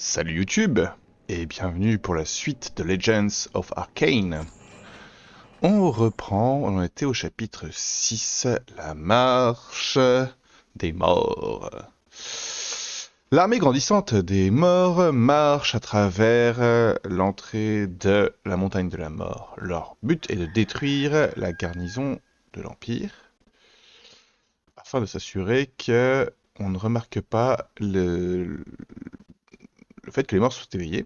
Salut YouTube, et bienvenue pour la suite de Legends of Arcane. On reprend, on en était au chapitre 6, la marche des morts. L'armée grandissante des morts marche à travers l'entrée de la montagne de la mort. Leur but est de détruire la garnison de l'Empire, afin de s'assurer que on ne remarque pas le fait que les morts soient éveillés.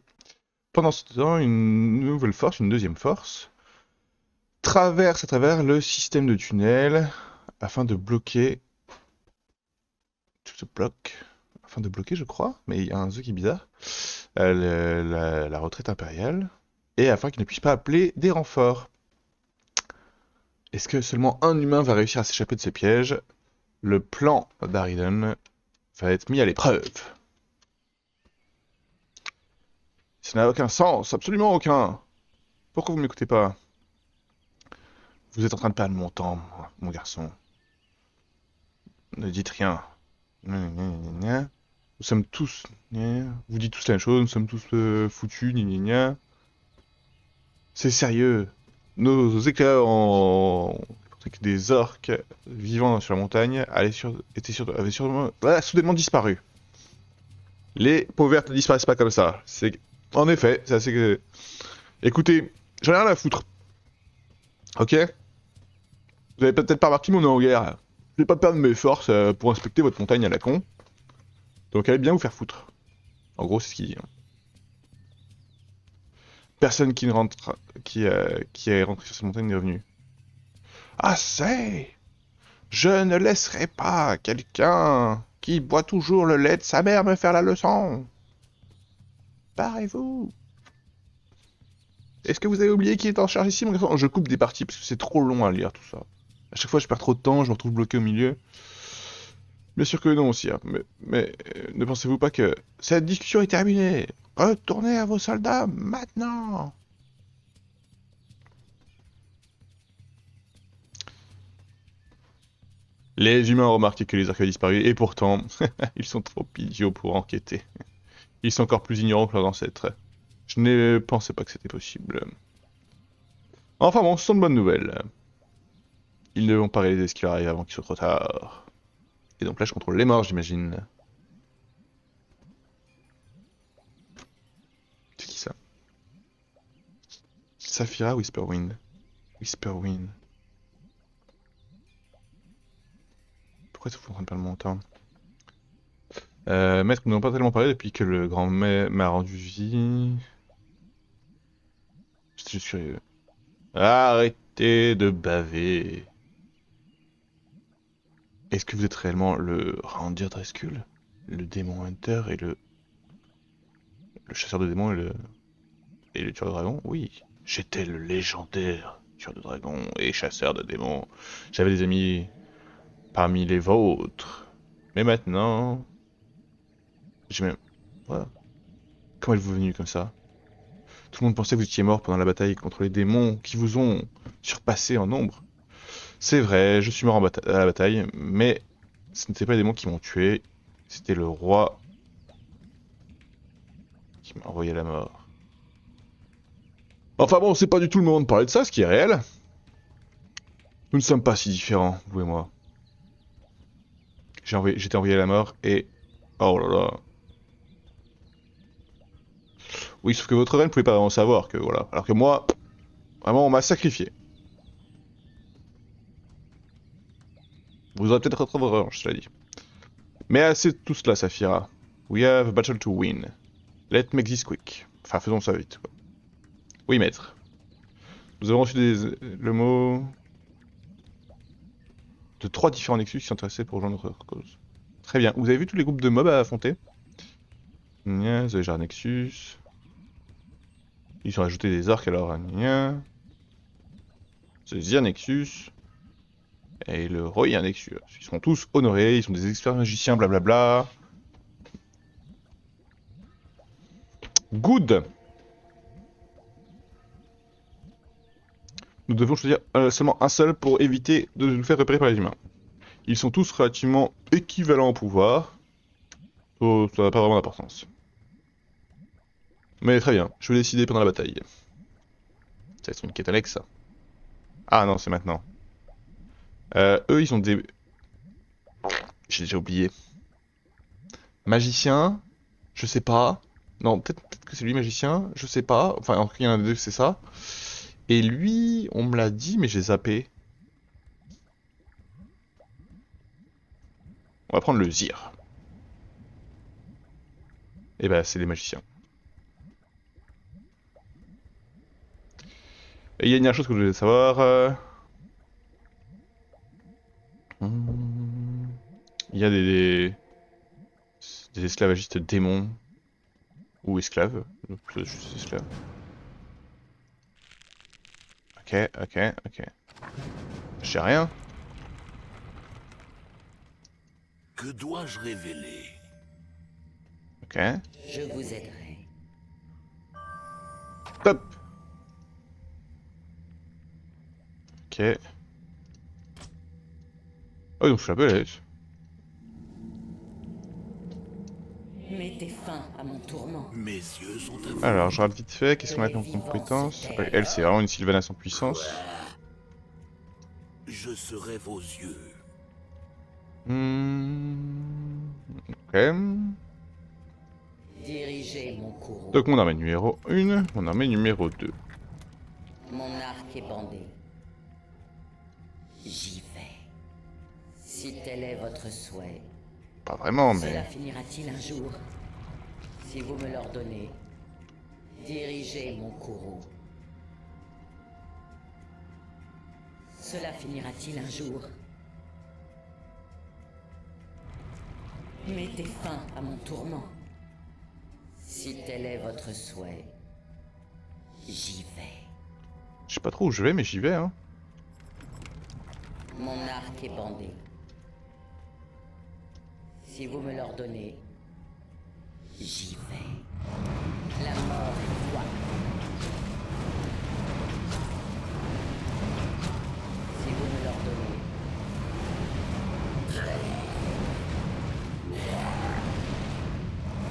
Pendant ce temps, une nouvelle force, une deuxième force, traverse à travers le système de tunnels afin de bloquer. Tout se bloque. Afin de bloquer, je crois, mais il y a un truc qui est bizarre. La retraite impériale. Et afin qu'ils ne puissent pas appeler des renforts. Est-ce que seulement un humain va réussir à s'échapper de ces pièges? Le plan d'Ariden va être mis à l'épreuve. Ça n'a aucun sens, absolument aucun. Pourquoi vous ne m'écoutez pas? Vous êtes en train de perdre mon temps, mon garçon. Ne dites rien. Nous sommes tous. Vous dites tous la même chose, nous sommes tous foutus. C'est sérieux. Nos éclairs en. Des orques vivant sur la montagne avaient soudainement disparu. Les peaux vertes ne disparaissent pas comme ça. En effet, c'est assez. Écoutez, j'en ai rien à foutre. Ok? Vous avez peut-être pas remarqué, mais on est en guerre. Je vais pas perdre mes forces pour inspecter votre montagne à la con. Donc allez bien vous faire foutre. En gros, c'est ce qu'il dit. Personne qui ne rentre, qui est rentré sur cette montagne n'est revenu. Assez! Je ne laisserai pas quelqu'un qui boit toujours le lait de sa mère me faire la leçon. Barrez-vous. Est-ce que vous avez oublié qui est en charge ici, mon garçon? Je coupe des parties parce que c'est trop long à lire tout ça. À chaque fois, je perds trop de temps, je me retrouve bloqué au milieu. Bien sûr que non aussi, hein. Mais ne pensez-vous pas que cette discussion est terminée? Retournez à vos soldats maintenant! Les humains ont remarqué que les orques avaient disparu, et pourtant, ils sont trop idiots pour enquêter. Ils sont encore plus ignorants que leurs ancêtres. Je ne pensais pas que c'était possible. Enfin bon, ce sont de bonnes nouvelles. Ils ne vont pas réaliser ce qui leur arrive avant qu'il soit trop tard. Et donc là, je contrôle les morts, j'imagine. C'est qui ça? Saphira Whisperwind. Whisperwind. Pourquoi est-ce que vous en train de perdre mon temps? Maître, nous n'avons pas tellement parlé depuis que le grand m'a rendu vie. Je suis curieux. Arrêtez de baver. Est-ce que vous êtes réellement le Randir Dreskull? Le démon Hunter et le chasseur de démons et le tueur de dragons? Oui. J'étais le légendaire tueur de dragons et chasseur de démons. J'avais des amis parmi les vôtres. Mais maintenant... J'ai même... Voilà. Comment êtes-vous venu comme ça? Tout le monde pensait que vous étiez mort pendant la bataille contre les démons qui vous ont surpassé en nombre. C'est vrai, je suis mort à la bataille, mais ce n'étaient pas les démons qui m'ont tué, c'était le roi qui m'a envoyé à la mort. Enfin bon, c'est pas du tout le moment de parler de ça, ce qui est réel. Nous ne sommes pas si différents, vous et moi. J'étais envoyé à la mort et... Oh là là. Oui, sauf que votre reine ne pouvait pas vraiment savoir que voilà. Alors que moi, vraiment, on m'a sacrifié. Vous aurez peut-être votre revanche, cela dit. Mais assez de tout cela, Saphira. We have a battle to win. Let's make this quick. Enfin, faisons ça vite, quoi. Oui, maître. Nous avons reçu le mot de 3 différents Nexus qui sont intéressés pour rejoindre notre cause. Très bien. Vous avez vu tous les groupes de mobs à affronter? Nia, vous avez déjà un Nexus. Ils ont ajouté des orques alors. Nia. C'est un Nexus. Et le roi, il y a un Nexus. Ils seront tous honorés, ils sont des experts magiciens, blablabla. Good. Nous devons choisir seulement un seul pour éviter de nous faire repérer par les humains. Ils sont tous relativement équivalents au pouvoir. Oh, ça n'a pas vraiment d'importance. Mais très bien, je vais décider pendant la bataille. Ça va être une quête annexe, ça. Ah non, c'est maintenant. Eux, ils ont des... J'ai déjà oublié. Magicien, je sais pas. Non, peut-être que c'est lui magicien, je sais pas. Enfin, en tout cas, il y en a deux, c'est ça. Et lui, on me l'a dit, mais j'ai zappé. On va prendre le Zir. Et bah, c'est les magiciens. Et il y a une dernière chose que je voulais savoir. Il y a des esclavagistes démons. Ou esclaves. Plutôt juste esclaves. Ok, ok, ok. Je sais rien. Que dois-je révéler? Ok. Je vous aiderai. Top. Ok. Oh, donc je suis un peu lâche. Mettez fin à mon tourment. Mes yeux sont à vous. Alors, je regarde vite fait. Qu'est-ce qu'on a Que comme les vivants compétence? se Ouais, taisent. elle, c'est vraiment une Sylvanas en puissance. Je serai vos yeux. Ok. Dirigez mon courroux. Donc mon armée numéro 1, mon armée numéro 2. Mon arc est bandé. J'y vais. Si tel est votre souhait, Pas vraiment, cela mais... finira-t-il un jour? Si vous me l'ordonnez, dirigez mon courroux. Cela finira-t-il un jour? Mettez fin à mon tourment. Si tel est votre souhait, j'y vais. Je sais pas trop où je vais, mais j'y vais, hein. Mon arc est bandé. Si vous me l'ordonnez, j'y vais. La mort est toi. Si vous me l'ordonnez,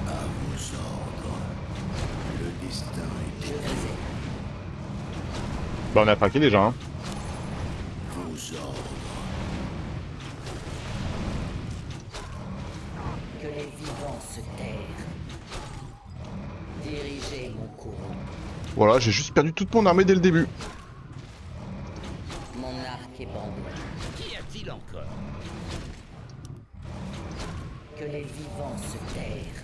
À vos ordres. Le destin je vous aide. Bah on a attaqué déjà, hein. est vos ordres. Que les vivants se terrent. Dirigez mon courroux. Voilà, j'ai juste perdu toute mon armée dès le début. Mon arc est bandé. Qu'y a-t-il encore? Que les vivants se terrent.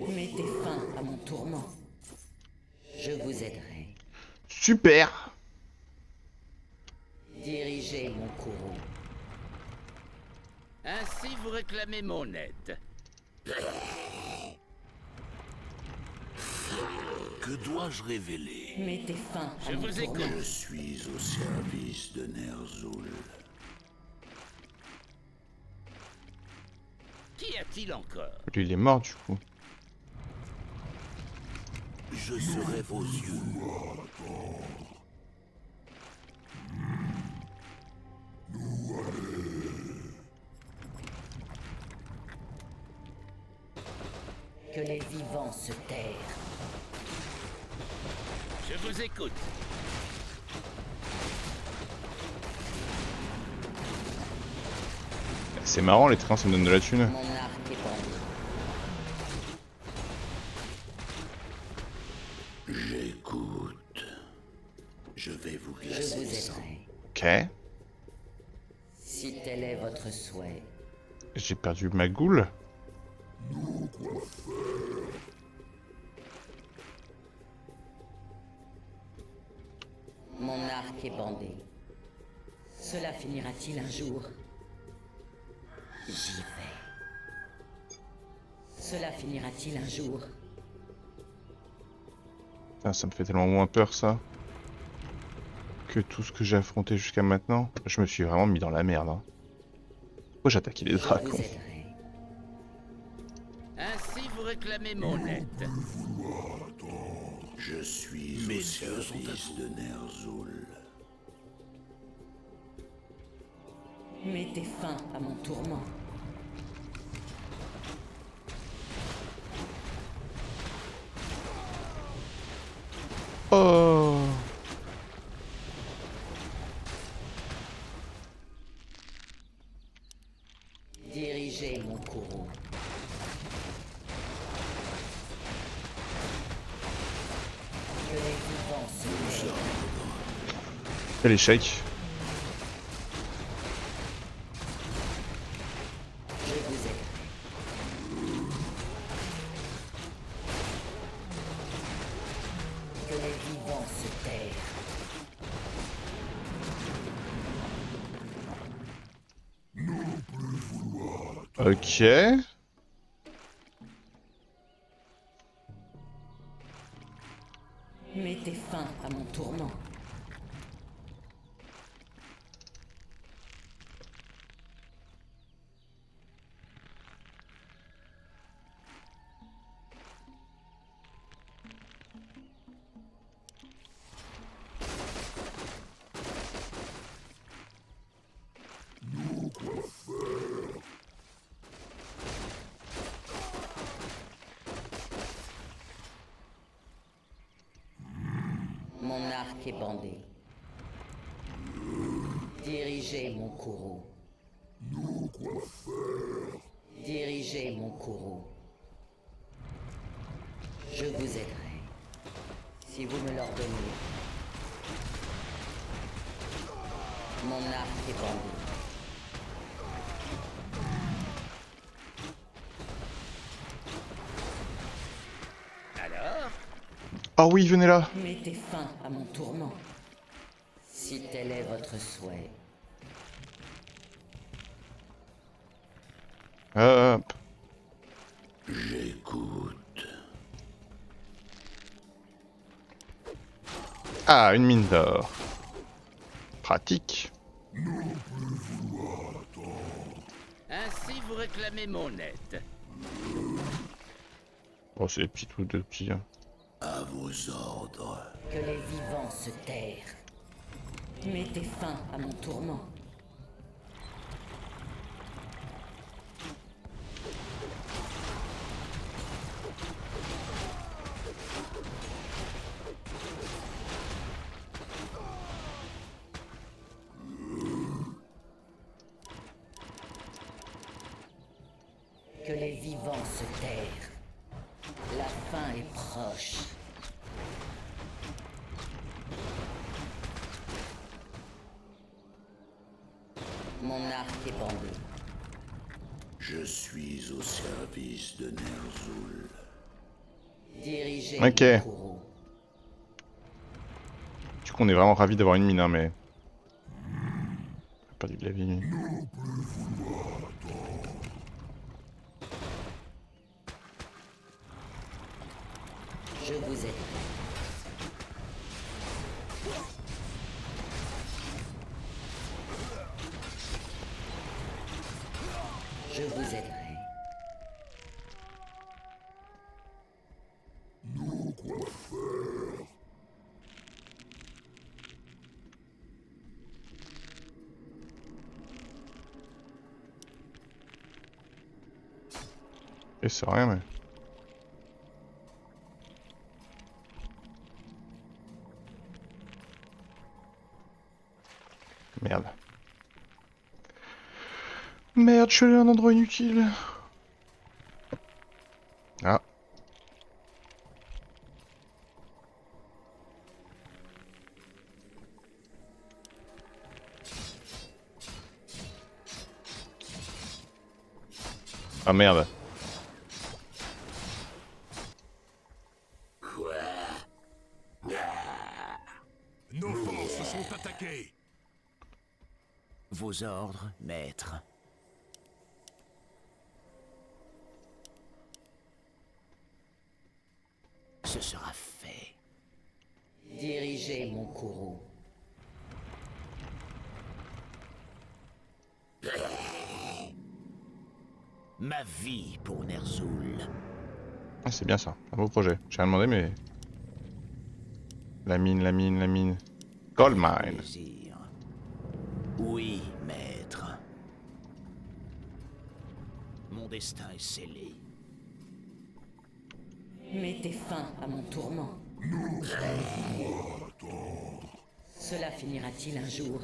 Mettez fin à mon tourment. Je vous aiderai. Super. Dirigez mon courroux. Ainsi vous réclamez mon aide. Que dois-je révéler? Mettez fin à Je mon vous tourment. écoute. Je suis au service de Ner'zhul. Qu'y a-t-il encore? Lui il est mort du coup. Je serai vos yeux. Que les vivants se terrent. Je vous écoute. C'est marrant, les trains ça me donne de la thune. Mon arc est bandé. J'écoute. Je vais vous Je glacer vous le sang. aiderai. Ok. Si tel est votre souhait, J'ai perdu ma goule. mon arc est bandé. Cela finira-t-il un jour? J'y vais. Cela finira-t-il un jour? Putain, ça me fait tellement moins peur ça. Que tout ce que j'ai affronté jusqu'à maintenant. Je me suis vraiment mis dans la merde. Hein. Pourquoi j'ai attaqué les Je vous dragons? aiderai. Ainsi vous réclamez mon aide. Je suis au service de Ner'zhul. Mettez fin à mon tourment. Oh. Dirigez mon courroux. Que les vivants se taisent. Quel échec. Je vous aiderai. Que les vivants se taisent. Ok. Mettez fin à mon tourment. Mon arc est bandé. Dirigez mon courroux. Dirigez mon courroux. Je vous aiderai. Si vous me l'ordonnez. Mon arc est bandé. Alors, Ah oui, venez là. Mettez fin à mon tourment. Si tel est votre souhait. Hop. J'écoute. Ah, une mine d'or. Pratique. ainsi vous réclamez mon aide. Bon, c'est des petits trucs de petits. Hein. À vos ordres. Que les vivants se tairent. Mettez fin à mon tourment. Que les vivants se tairent. La fin est proche. Mon arc est bandé. Je suis au service de Ner'zhul. Dirigez Ok. mon courroux. Du coup, on est vraiment ravis d'avoir une mine, hein, mais. On a perdu de la vie. Lui. Je vous aiderai. Je vous aiderai. Et c'est rien, mais. Merde. Merde, je suis allé à un endroit inutile. Ah. Ah merde. Nos forces sont attaquées. Vos ordres, maître. Ce sera fait. Dirigez mon courroux. Ma vie pour Ner'zhul. Ah, c'est bien ça. Un beau projet. J'ai rien demandé, mais. La mine, la mine, la mine. Gold mine. Plaisir. Oui, maître. Mon destin est scellé. Mettez fin à mon tourment. Cela finira-t-il un jour?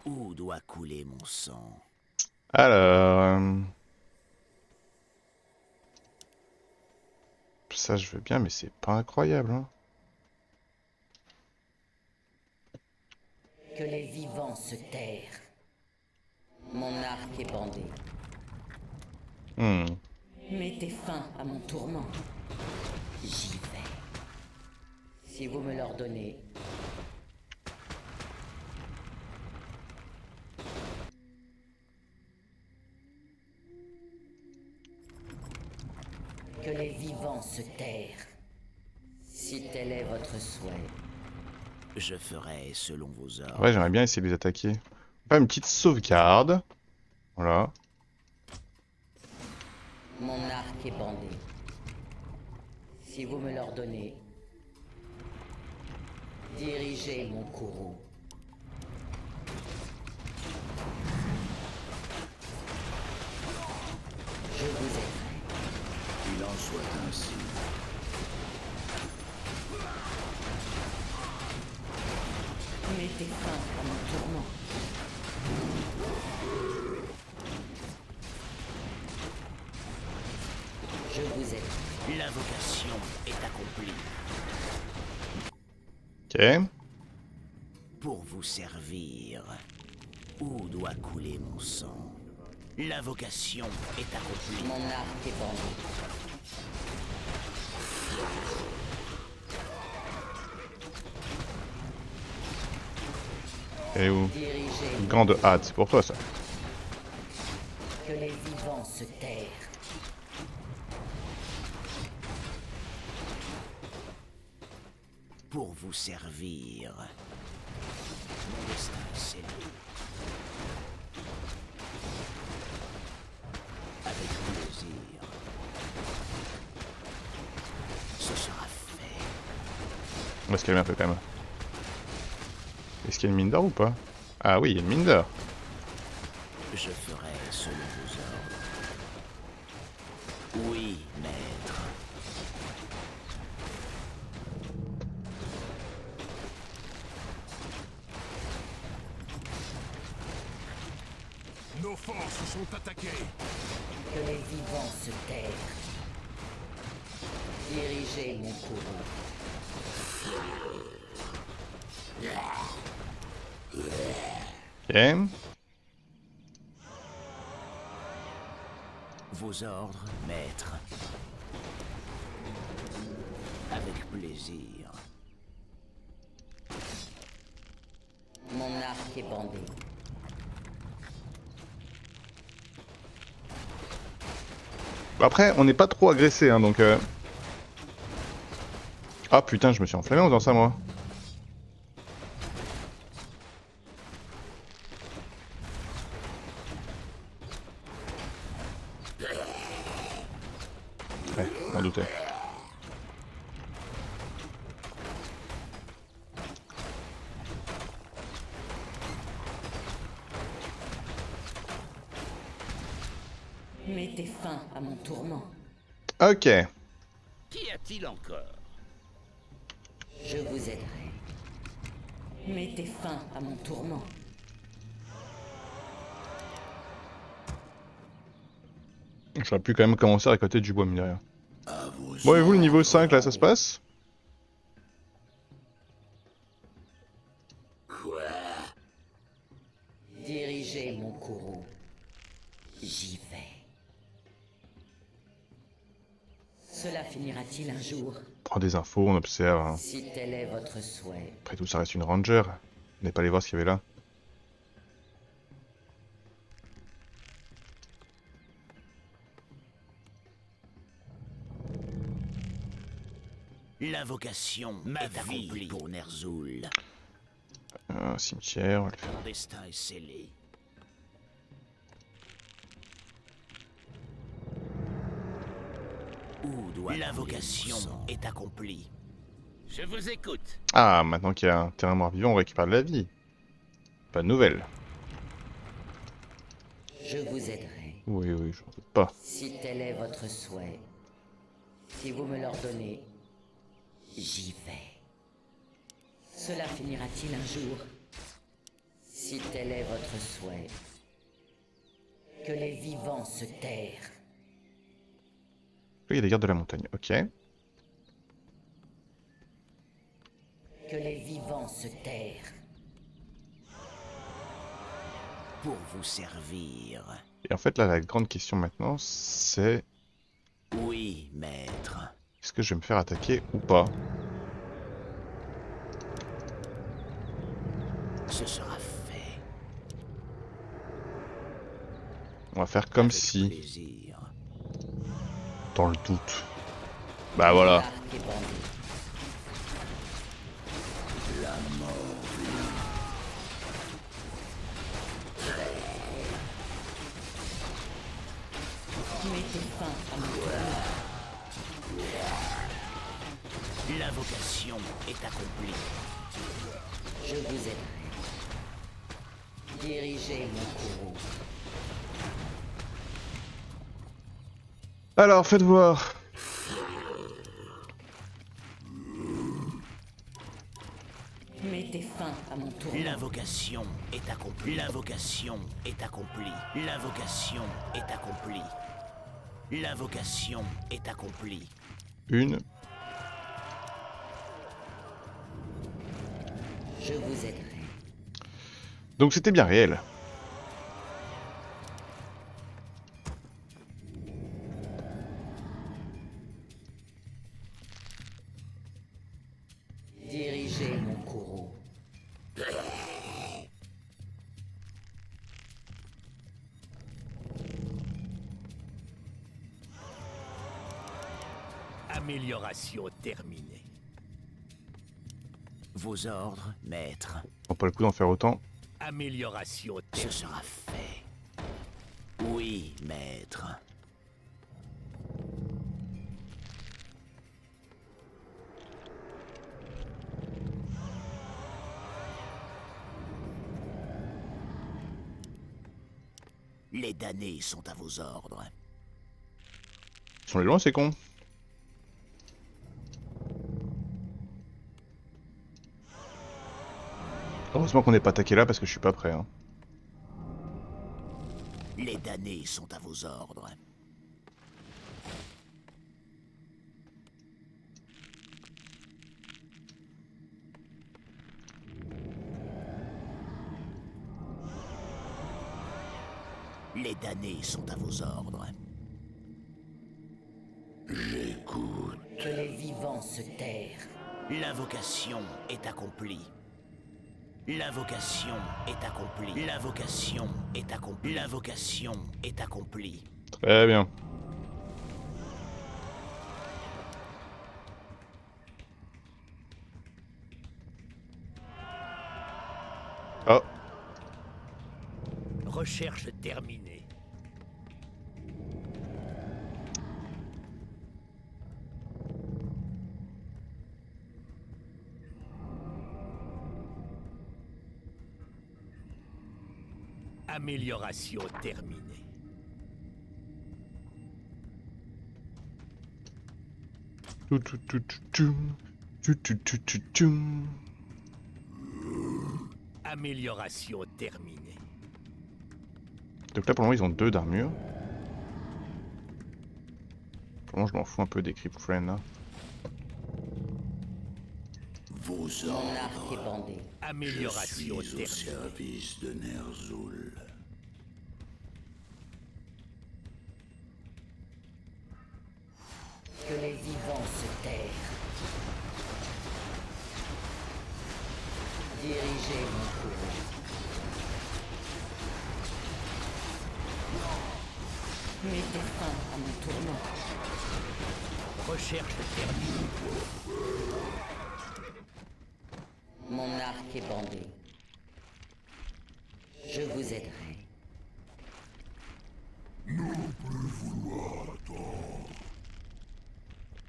Où doit couler mon sang? Alors... Ça je veux bien, mais c'est pas incroyable, hein. Que les vivants se terrent. Mon arc est bandé. Hmm. Mettez fin à mon tourment. J'y vais. Si vous me l'ordonnez. Que les vivants se terrent. Si tel est votre souhait. Je ferai selon vos ordres. Ouais, j'aimerais bien essayer de les attaquer. Pas une petite sauvegarde. Voilà. Mon arc est bandé. Si vous me l'ordonnez. Dirigez mon courroux. Je vous aiderai. Qu'il en soit ainsi. Mettez fin à mon tourment. Je vous aide. L'invocation est accomplie. Ok. Pour vous servir, où doit couler mon sang? L'invocation est accomplie. Mon arc est bandé. Et où? Dirigez. Une grande hâte, c'est pour toi ça. Que les vivants se terrent. Pour vous servir. Mon destin est scellé. Avec plaisir. Ce sera fait. On va se calmer un peu quand même. Est-ce qu'il y a une mine d'or ou pas? Ah oui, il y a une mine d'or. Je ferai selon vos ordres. Oui, maître. Nos forces sont attaquées. Que les vivants se terrent. Dirigez mon courroux. Ok. Vos ordres, maître. Avec plaisir. Mon arc est bandé. Après, on n'est pas trop agressé, hein, donc... Ah putain, je me suis enflammé en faisant ça, moi. Ouais, m'en doutais. Mettez fin à mon tourment. Ok. Qu'y a-t-il encore? Je vous aiderai. Mettez fin à mon tourment. J'aurais pu quand même commencer à récolter du bois, mine de rien. À vos Bon, et vous, le ordres. niveau 5, là, ça se passe? Quoi? Dirigez mon courroux. J'y vais. Cela finira-t-il un jour? On prend des infos, on observe. Hein. Si tel est votre souhait. Après tout, ça reste une ranger. On n'est pas allé voir ce qu'il y avait là. L'invocation est accomplie pour Ner'zhul. Un cimetière, on va le faire. Mon destin est scellé. Où doit l'invocation est accomplie? Je vous écoute. Ah, maintenant qu'il y a un terrain mort-vivant, on récupère de la vie. Pas de nouvelles. Je vous aiderai. Oui, oui, j'en doute pas. Si tel est votre souhait, si vous me l'ordonnez, j'y vais. Cela finira-t-il un jour? Si tel est votre souhait, que les vivants se terrent. Il y a des gardes de la montagne, ok. Que les vivants se terrent. Pour vous servir. Et en fait, là, la grande question maintenant, c'est... Oui, maître. Est-ce que je vais me faire attaquer ou pas? Ce sera fait. On va faire comme Avec si, plaisir. dans le doute. Bah voilà. L'arc est bandé. Mettez fin à mon tournoi. L'invocation est accomplie. Je vous aiderai. Dirigez mon courroux. Alors, faites voir. Mettez fin à mon tournoi. L'invocation est accomplie. L'invocation est accomplie. L'invocation est accomplie. L'invocation est accomplie. Une. Je vous aiderai. Donc c'était bien réel. Dirigez mon courroux. Amélioration terminée. Vos ordres, maître. On pas le coup d'en faire autant. Amélioration Ce terminée. sera fait. Oui, maître. Les damnés sont à vos ordres. Ils sont les loin, c'est con. Heureusement qu'on n'est pas attaqué là parce que je suis pas prêt. Hein. Les damnés sont à vos ordres. Les damnés sont à vos ordres. J'écoute. Que les vivants se terrent. L'invocation est accomplie. L'invocation est accomplie. L'invocation est accomplie. L'invocation est accomplie. Très bien. Oh, Recherche terminée. Amélioration terminée. tout, tout, tout, tout, tout. Tout, tout, tout, tout, tout. Amélioration terminée. Donc là pour le moment ils ont 2 d'armure. Pour le moment je m'en fous un peu des Crypt Friends là. Vos Mon ordres. arc est bandé. Je Amélioration suis au terminée. service de Ner'zhul. Que les vivants se terrent. Dirigez mon courroux. Mettez fin à mon tournoi. Recherche terminée. Mon arc est bandé. Je vous aiderai.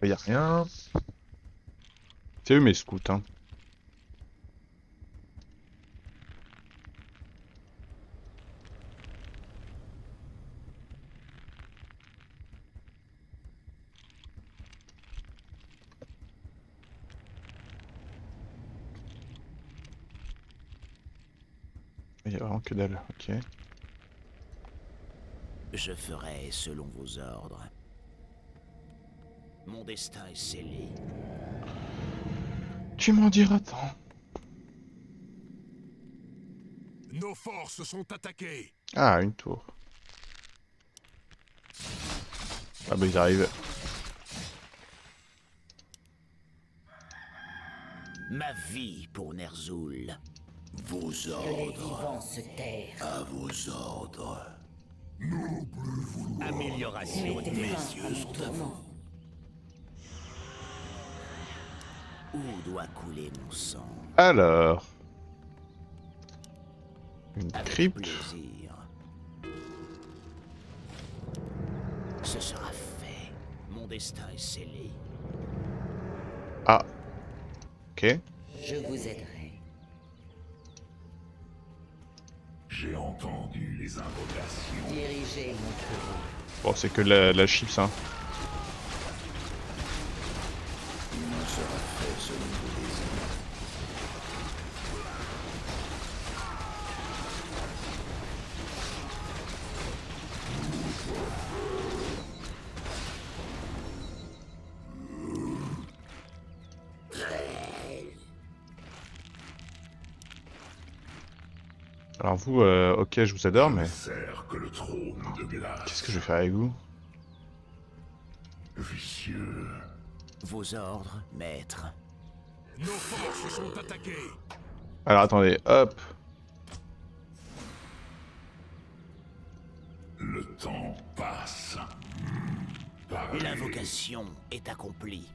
Y a rien. C'est eux mes scouts hein. Il y a vraiment que dalle, ok. Je ferai selon vos ordres. Mon destin est scellé. Tu m'en diras tant. Nos forces sont attaquées. Ah, une tour. Ah bah ils arrivent. Ma vie pour Ner'zhul. Vos Que les ordres, vivants se tairent. à vos ordres. Amélioration Mettez terminée. fin à mon tourment. Où doit couler mon sang? Alors. Une Avec crypte. plaisir. Ce sera fait. Mon destin est scellé. Ah. Ok. Je vous aiderai. J'ai entendu les invocations. Dirigez mon courroux. Bon, c'est que la chips, hein. Il sera fait selon vos désirs. Alors vous, ok, je vous adore, mais Sert que le trône de glace. qu'est-ce que je vais faire avec vous? Vicieux. Vos ordres, maître. Nos forces sont attaquées. Alors attendez, hop. Le temps passe. Parlez. L'invocation est accomplie.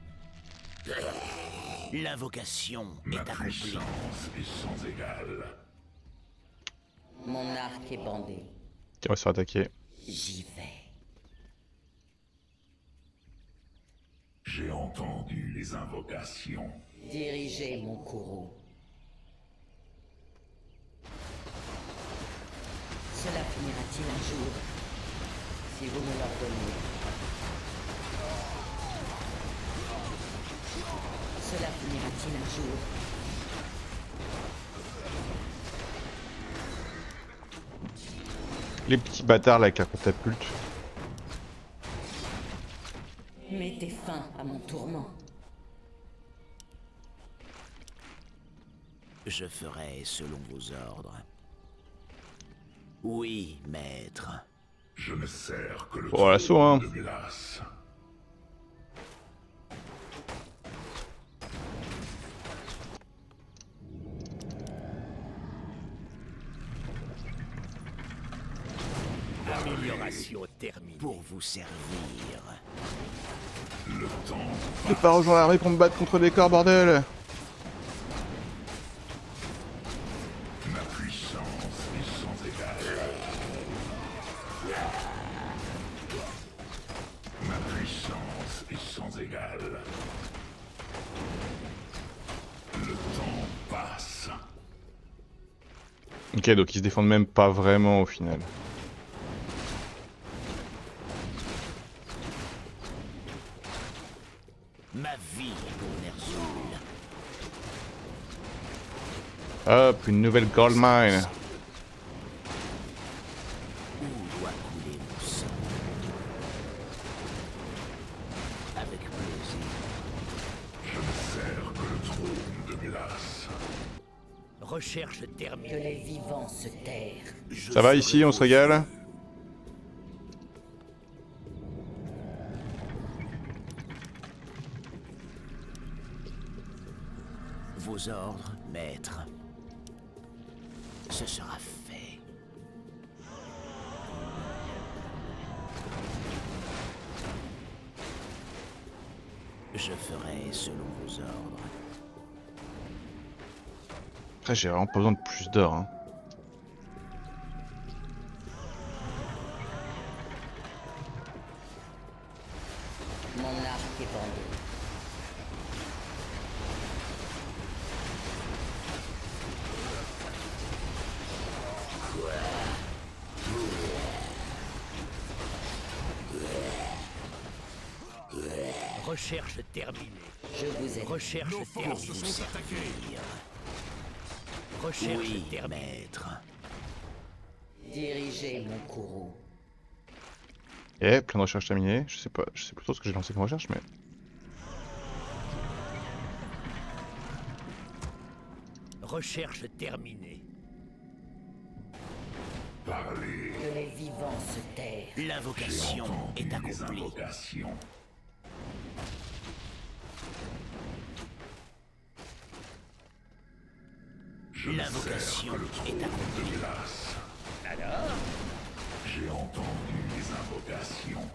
L'invocation Ma est accomplie. puissance est sans égale. Mon arc est bandé. Qui va se faire attaquer. J'y vais. J'ai entendu les invocations. Dirigez mon courroux. Cela finira-t-il un jour si vous me l'ordonnez? Cela finira-t-il un jour? Les petits bâtards là avec la catapulte. Mettez fin à mon tourment. Je ferai selon vos ordres. Oui, maître. Je ne sers que le Oh, l'assaut, hein. trône de glace. Amélioration terminée. Pour vous servir. Le temps Je vais pas rejoindre l'armée pour me battre contre des corps, bordel. ma puissance est sans égale. Ma puissance est sans égale. Le temps passe. Ok, donc ils se défendent même pas vraiment au final. Ma vie pour Ner'zhul. Hop, une nouvelle gold mine. Où doit couler mon sang? Avec plaisir. Je ne sers que le trône de glace. Recherche Que terminée. les vivants se tairent. Ça va ici, on se régale? Vos ordres, maître. Ce sera fait. Je ferai selon vos ordres. Après, j'ai vraiment pas besoin de plus d'or, hein. Mon arc est bandé. Recherche terminée. Je vous aide. Recherche Nos forces terminée. sont attaquées. Recherche Oui, terminée. maître. Dirigez mon courroux. Et plein de recherches terminées. Je sais pas, je sais plutôt ce que j'ai lancé comme recherche, mais. Recherche terminée. Parlez. Que les vivants se tairent. L'invocation est Les accomplie. invocations. Je ne L'invocation sers que le est trône accomplie. de glace. Alors, J'ai entendu les invocations.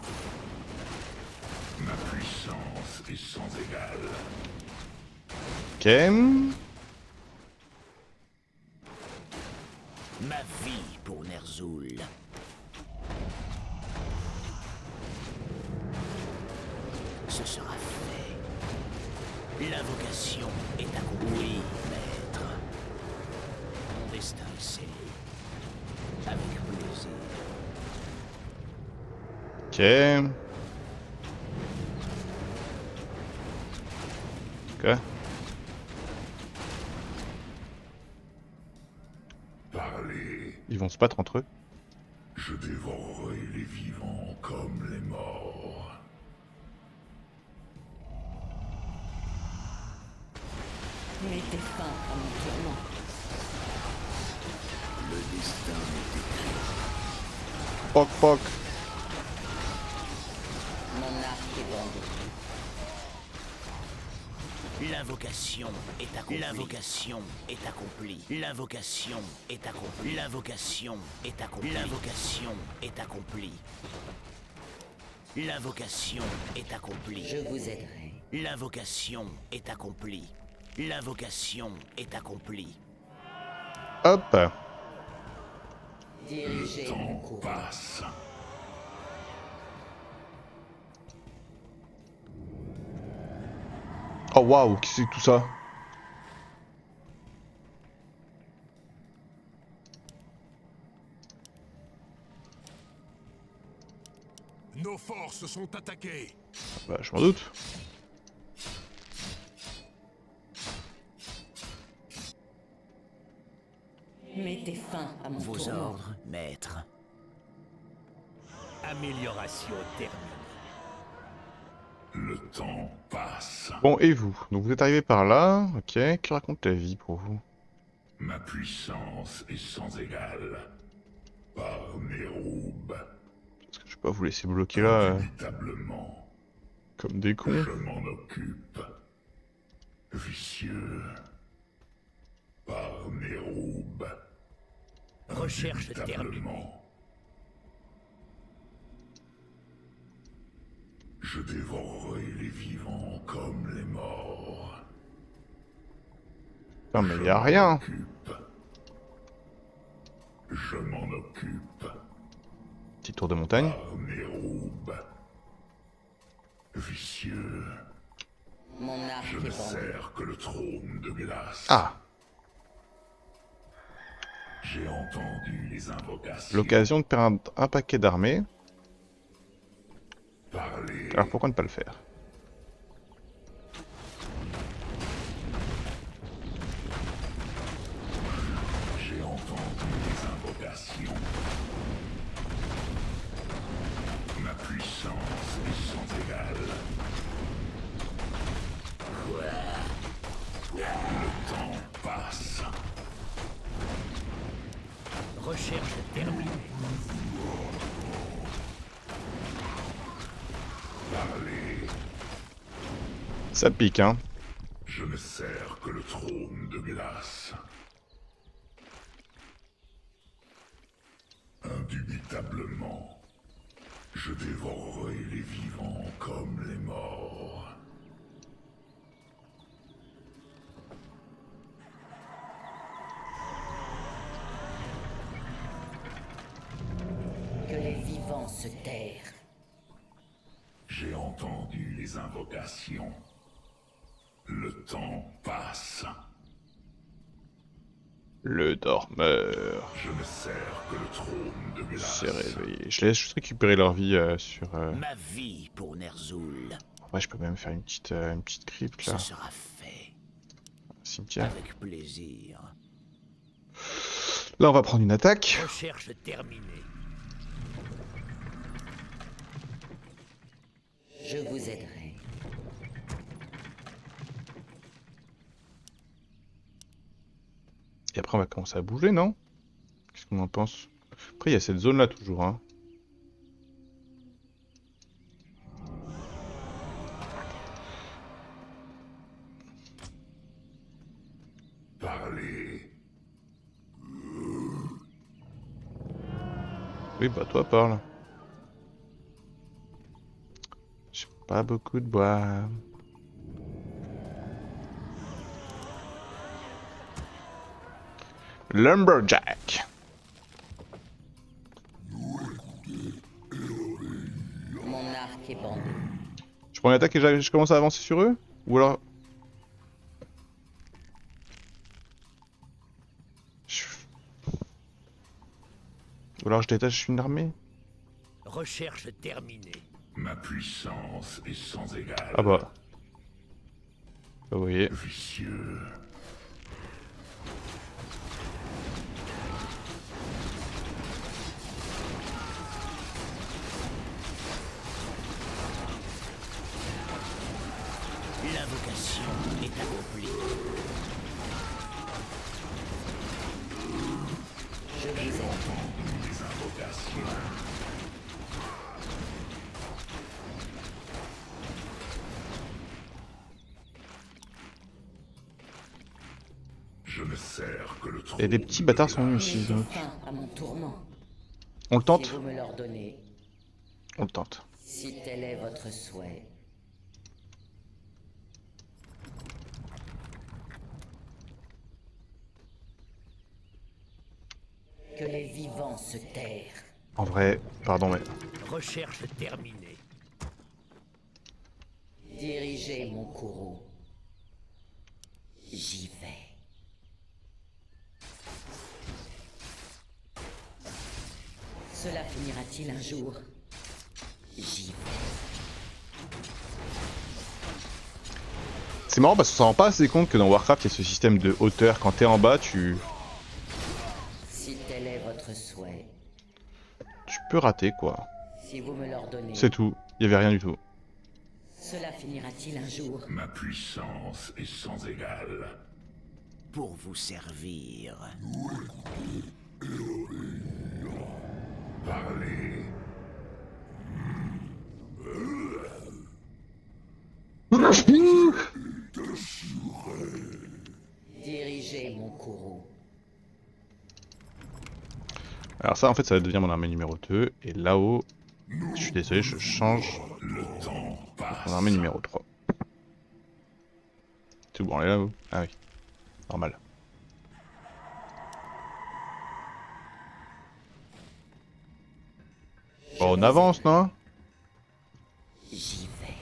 Ma puissance est sans égale. Ok. Ma vie pour Ner'zhul. Ce sera fait. L'invocation est accomplie. Oui, maître. Mon destin est scellé. Avec plaisir. Ok. Ok. Parlez. Ils vont se battre entre eux. Je dévorerai les vivants comme les morts. Mettez fin à mon tourment. Le destin est écrit. Poc poc. Mon arc est bandé. L'invocation est accomplie. L'invocation est accomplie. L'invocation est accomplie. L'invocation est accomplie. L'invocation est accomplie. L'invocation est accomplie. Je vous aiderai. L'invocation est accomplie. L'invocation est accomplie. Hop. Dirigez mon courroux. Passe. Oh waouh, qu'est-ce que c'est que tout ça? Nos forces sont attaquées. Bah, je m'en doute. Mettez fin à mon Vos tourment. ordres, maître. Amélioration terminée. Le temps passe. Bon, et vous? Donc vous êtes arrivé par là, ok. Qui raconte la vie pour vous? Ma puissance est sans égale. Par Méroub. Parce que je vais pas vous laisser bloquer là Indubitablement. comme des cons. Je m'en occupe. Vicieux. Par Méroub. Recherche terminée. Indubitablement. Je dévorerai les vivants comme les morts. Non mais Je y a m'en rien. occupe. Je m'en occupe. Petit tour de montagne. Par Méroub. Vicieux. Mon arc Je est ne bandé. sers que le trône de glace. Ah, J'ai entendu les invocations. l'occasion de perdre un paquet d'armées. Parler. Alors pourquoi ne pas le faire? J'ai entendu les invocations. Ma puissance est sans égale. Le temps passe. Recherche terminée. Parler. Ça pique, hein. Je ne sers que le trône de glace. Indubitablement, je dévorerai les vivants comme les morts. Que les vivants se tairent. J'ai entendu les invocations. Le temps passe. Le dormeur Je ne sers que le trône de glace. s'est réveillé. Je laisse juste récupérer leur vie sur... Ma vie pour Ner'zhul. Ouais, je peux même faire une petite crypte Ce là. sera fait. Cimetière. Avec plaisir. Là, on va prendre une attaque. Recherche terminée. Je vous aiderai. Et après, on va commencer à bouger, non? Qu'est-ce qu'on en pense? Après, il y a cette zone-là toujours, hein. Parlez. Oui, bah toi, parle. J'ai pas beaucoup de bois. Lumberjack. Mon arc est bandé. Je prends une attaque et je commence à avancer sur eux? Ou alors... Ou alors je détache une armée? Recherche terminée. Ma puissance est sans égale. Ah bah. Vous voyez. Vicieux. L'invocation est accomplie. Je vous aide. Les invocations. Je ne sers que le trône. Et des petits bâtards sont venus ici, Mettez donc. fin à mon tourment. On le Si tente? vous me l'ordonnez, On le tente. si tel est votre souhait. Que les vivants se tairent. En vrai, pardon, mais... Recherche terminée. Dirigez mon courroux. J'y vais. Cela finira-t-il un jour? J'y vais. C'est marrant parce qu'on s'en rend pas assez compte que dans Warcraft, il y a ce système de hauteur. Quand t'es en bas, tu Si tel est votre souhait, peux rater, quoi. si vous me l'ordonnez, C'est tout. Il y avait rien du tout. cela finira-t-il un jour? Ma puissance est sans égale. Pour vous servir. Parlez. Dirigez mon courroux. Alors ça, en fait, ça va devenir mon armée numéro 2. Et là-haut, je suis désolé, je change Le temps passe. mon armée numéro 3. C'est bon, on est là-haut? Ah oui. Normal. Bon, on avance, non? J'y vais.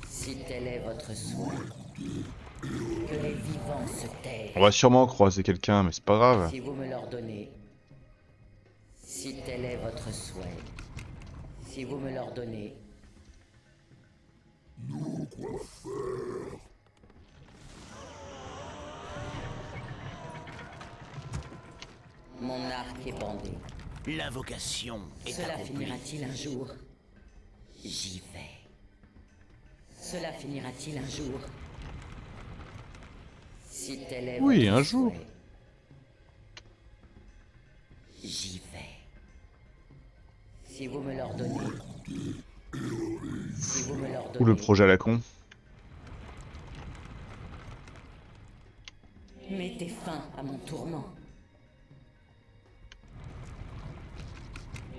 Si tel est votre souhait, que les vivants se tairent. On va sûrement croiser quelqu'un, mais c'est pas grave. Si vous me l'ordonnez, si tel est votre souhait, si vous me l'ordonnez, mon arc est bandé. L'invocation est Cela accomplie. finira-t-il un jour? J'y vais. Cela finira-t-il un jour? Si tel est Oui, votre un jour. souhait, j'y vais. Si vous me l'ordonnez. Si vous me l'ordonnez. Ou le projet à la con. Mettez fin à mon tourment.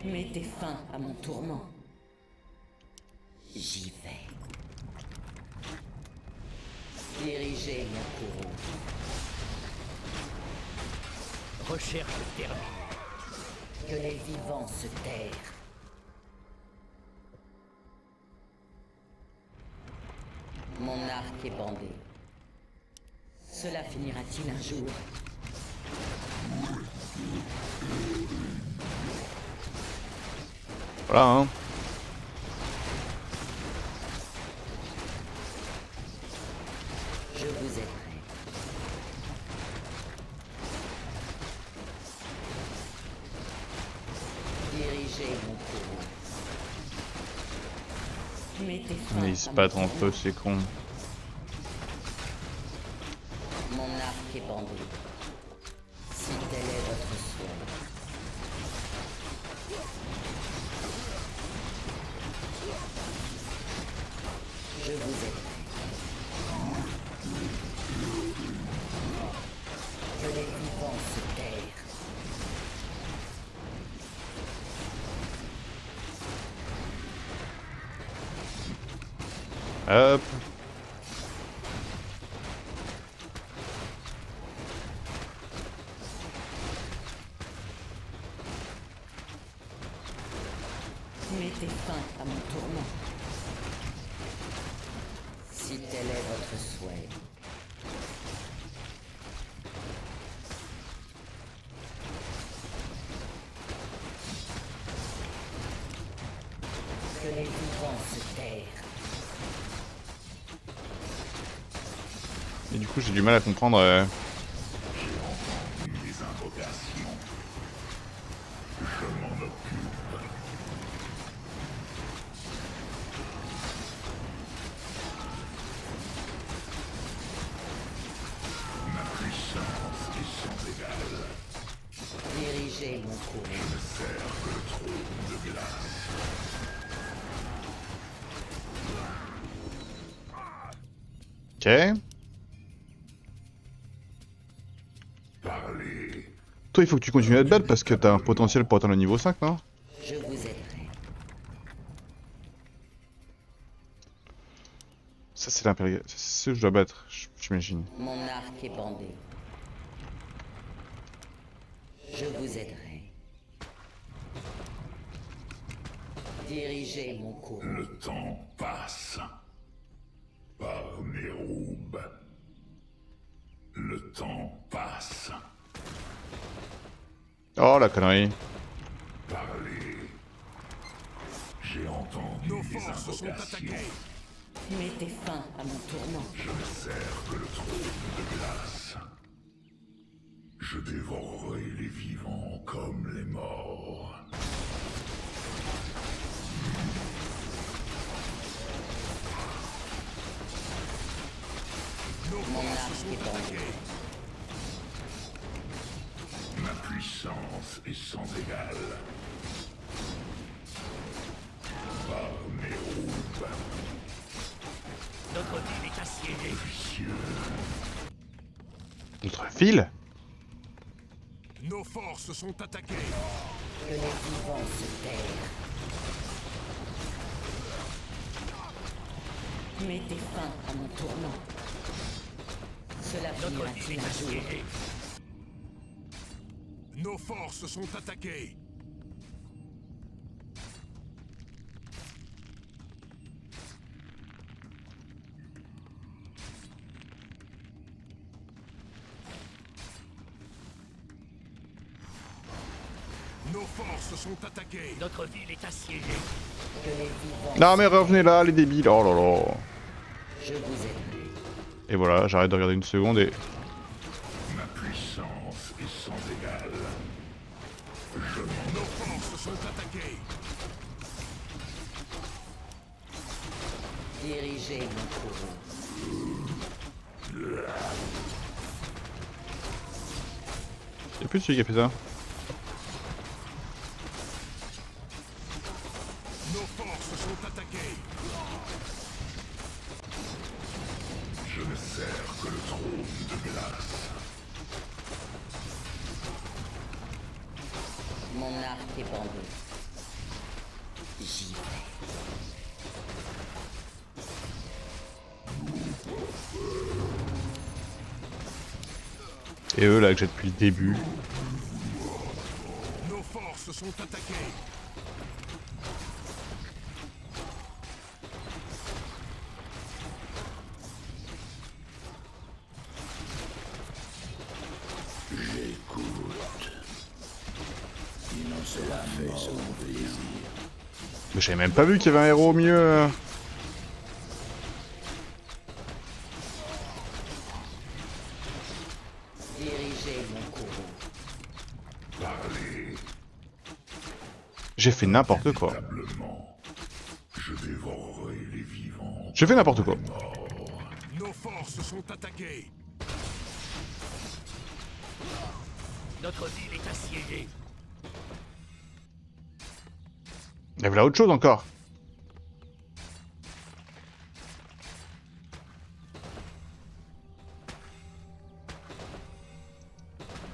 Mettez fin à mon tourment. J'y vais. Dirigez mon courroux. Recherche terminée. Que les vivants se tairent. Mon arc est bandé. Cela finira-t-il un jour? Voilà, hein. Je vous aiderai. Dirigez mon courroux. Mettez fin Mais ils se à battent mon entre eux, c'est con. Mon arc est bandé. Si tel est votre souhait. Je vous aiderai. Que les vivants se tairent. Hop. Mettez fin à mon tourment. Si tel est votre souhait. Que les vivants se tairent. Et du coup, j'ai du mal à comprendre. Les invocations. Je m'en occupe. Ma puissance est sans égale. Dirigez mon courroux. Ne sert que le trône de glace. Ok. Parlez. Toi, il faut que tu continues à te battre parce que t'as un potentiel pour atteindre le niveau 5, non? Je vous aiderai. Ça, c'est l'impérial. C'est ce que je dois battre, j'imagine. Mon arc est bandé. Je vous aiderai. Dirigez mon courroux. Le temps passe. Par mes roubes. Le temps passe. Oh, la connerie. Parlez. J'ai entendu Nos les forces sont invocations. attaquées. Mettez fin à mon tourment. Je ne sers que le trône de glace. Je dévorerai les vivants comme les morts. Mon arc est bandé. Ma puissance est sans égale. Par mes roubes. Notre ville est assiégée. Notre fil? Nos forces sont attaquées. Que les vivants se tairent. Mettez fin à mon tourment. Cela Notre ville finira-t-il est un jour? assiégée. Nos forces sont attaquées. Nos forces sont attaquées. Notre ville est assiégée. Que les vivants. Non, mais revenez là, les débiles. Oh là là. Je vous aiderai. Et voilà, j'arrête de regarder une seconde et... Ma puissance est sans égale. Nos forces sont attaquées. Dirigez mon courroux. Y'a plus celui qui a fait ça. Nos forces sont attaquées. Je ne sers que le trône de glace. Mon arc est bandé. J'y vais. Et eux là que j'ai depuis le début. Nos forces sont attaquées. Mais j'avais même pas vu qu'il y avait un héros au milieu. Dirigez mon courroux. Parlez. J'ai fait n'importe quoi. Inévitablement, je dévorerai les vivants. J'ai fait n'importe quoi. Nos forces sont attaquées. Notre ville est assiégée. Il y avait là autre chose encore.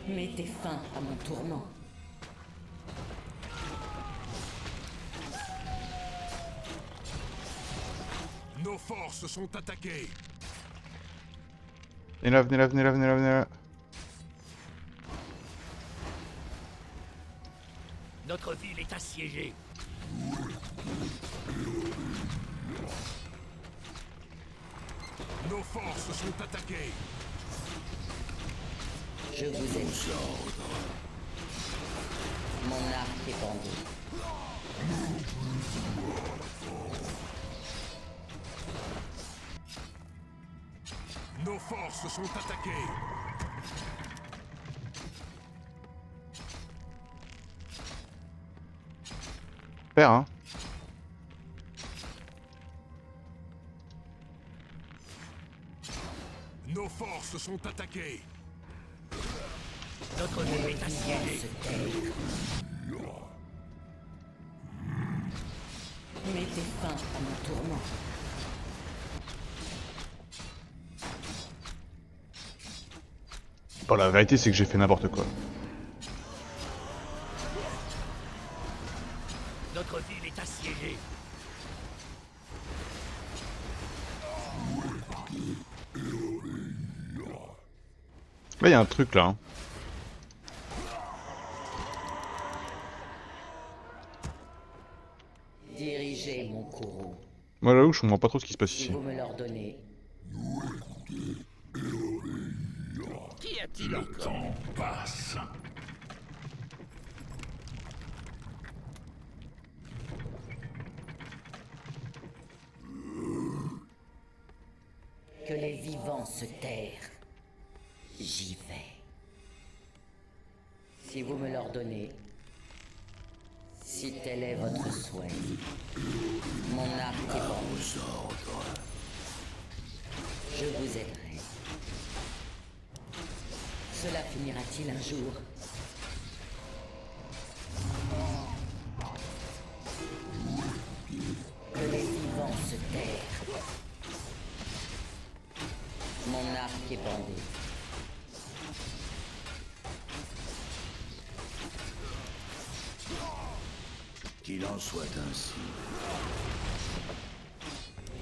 Mettez fin à mon tourment. Nos forces sont attaquées. Venez là, venez là, venez là, venez là, venez là. Notre ville est assiégée. Nos forces sont attaquées. Je vous ai dit. Mon arc est bandé. Nos forces sont attaquées. Faire, hein. Nos forces sont attaquées. Notre ville est assiégée. Se taire. Mettez fin à mon tourment. Bon, la vérité, c'est que j'ai fait n'importe quoi. Notre ville est assiégée. Là, il y a un truc là. Hein. Dirigez mon courroux. Moi, j'avoue, je comprends pas trop ce qui se passe Si ici. vous me l'ordonnez, Qu'y a-t-il encore? Temps passe. que les vivants se tairent. J'y vais. Si vous me l'ordonnez, si tel est votre souhait, mon arc est bandé. Je vous aiderai. Cela finira-t-il un jour? Que les vivants se tairent. Mon arc est bandé. Qu'il en soit ainsi.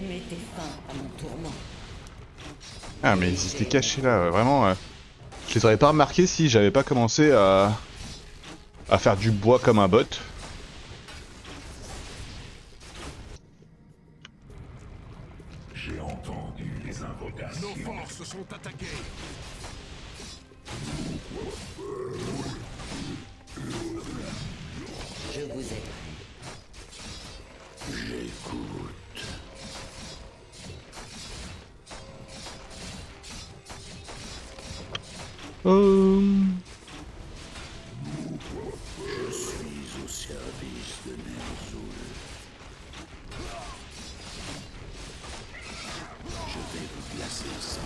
Mettez fin à mon tourment. Ah, mais ils étaient cachés là, vraiment. Je les aurais pas remarqués si j'avais pas commencé à faire du bois comme un bot. J'ai entendu les Nos invocations. forces sont attaquées. Je vous aiderai. Suis au service de Ner'zhul. Je vais vous placer ça.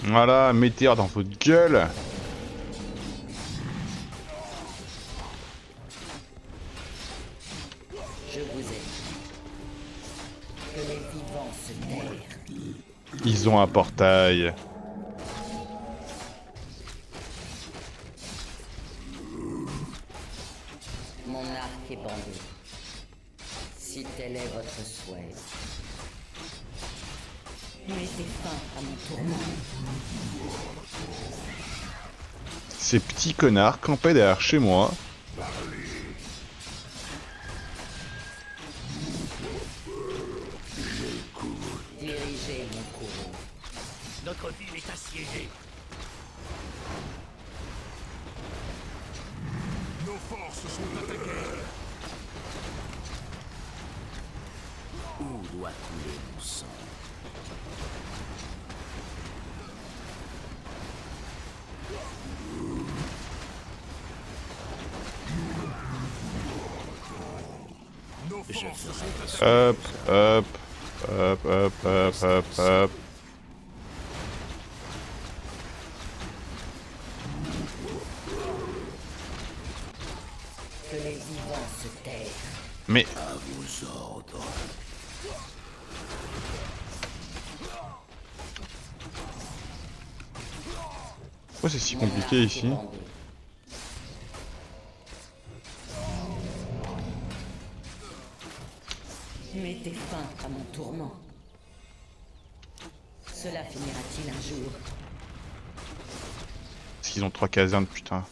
Voilà, météore dans votre gueule. Je vous aiderai. Que les vivants se tairent. Ils ont un portail. Mon arc est bandé. Si tel est votre souhait. Mettez fin à mon tourment. Ces petits connards campaient derrière chez moi. Dirigez mon courroux. Notre ville est assiégée. Nos forces sont attaquées. Où doit couler mon sang? Nos forces sont attaquées. Hop, hop, hop, hop, hop, hop, hop. Que les vivants se taisent. Mais À vos ordres. pourquoi c'est si compliqué ici? Mettez fin à mon tourment. Cela finira-t-il un jour? Parce qu'ils ont 3 casernes, putain.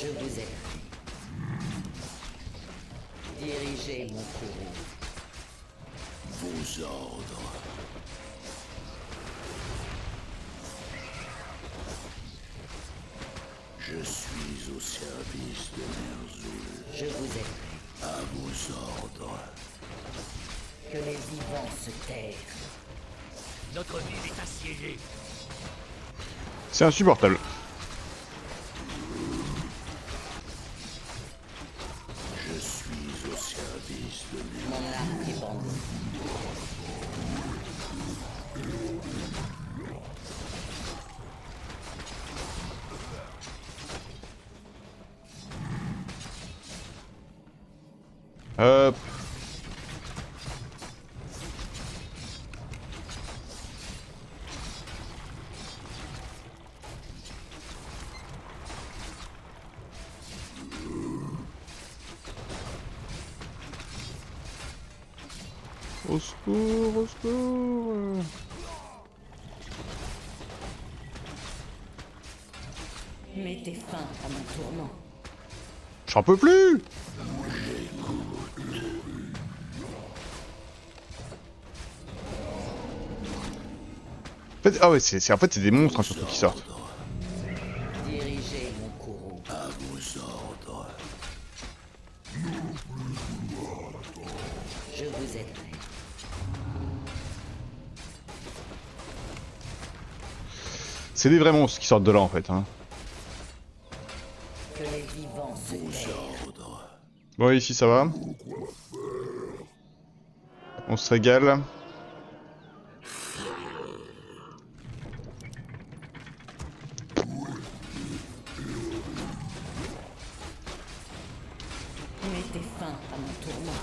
Je vous ai. Dirigez mon courroux. Vos ordres. Je suis au service de Ner'zhul. Je vous ai. À vos ordres. Que les vivants se taisent. Notre ville est assiégée. C'est insupportable. Je suis au service de Ner'zhul. Mon arc est bandé. Hop. Au secours, au secours. Mettez fin à mon tourment. J'en peux plus. En fait, ah ouais, en fait c'est des monstres hein, surtout qui sortent. Dirigez mon courroux. À vos ordres. Je vous aiderai. C'est des vrais monstres qui sortent de là en fait. Hein. Que les vivants se taisent. Bon ici ça va. On se régale. Mettez fin à mon tourment.